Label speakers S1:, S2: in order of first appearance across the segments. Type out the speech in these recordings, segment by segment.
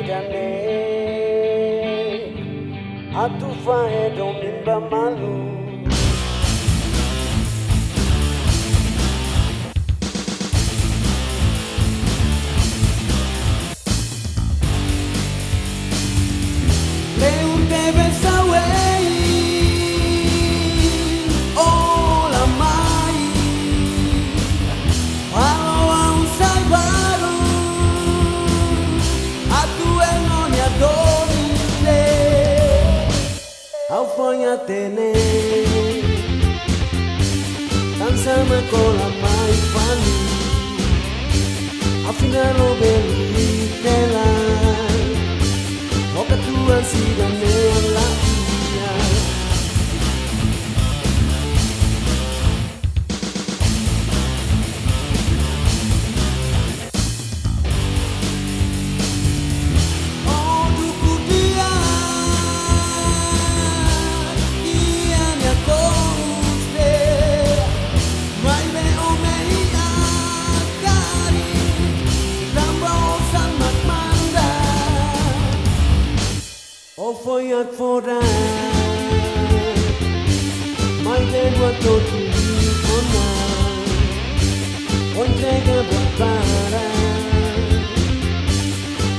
S1: idane atu fae domimba malu Leu deve saber ola mai Walau ang salvaro atu non ya dormire Au fonya tene tan sama cola mai fani Afinalo belli tela Oka tua sidane la mia Oh duku dia Ia nya koste Mai me o me ia kari Ramba osan mak manda O foi a fora Mai lengua todo ona O entrega para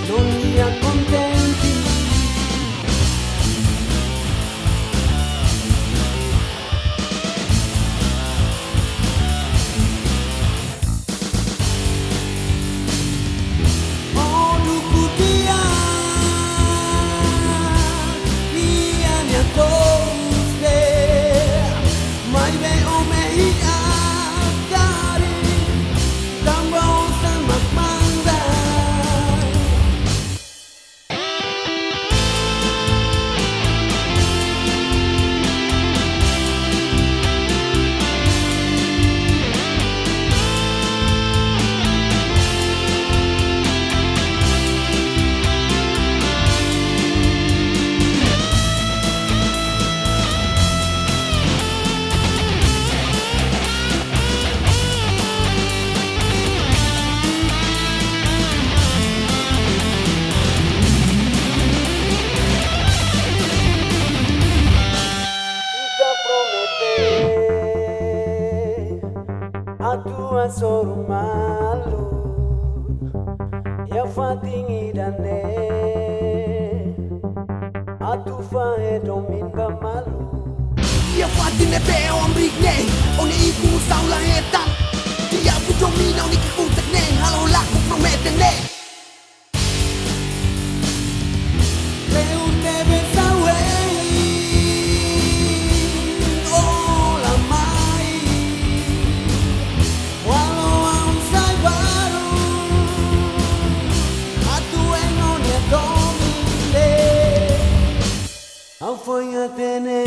S1: Non ia contenti Oh duku dia Mai me o me ia kari Tamba osan mak manda Atua soru malu Ya fatingi dane Atu fae dominba malu
S2: Ya fatine be omrigne One iku saula etan Dia ku domina ni ku tekne Halo laku prometene
S1: Leu deve saber ola mai Walau ang salvaro atu non ya domine Au foi a tene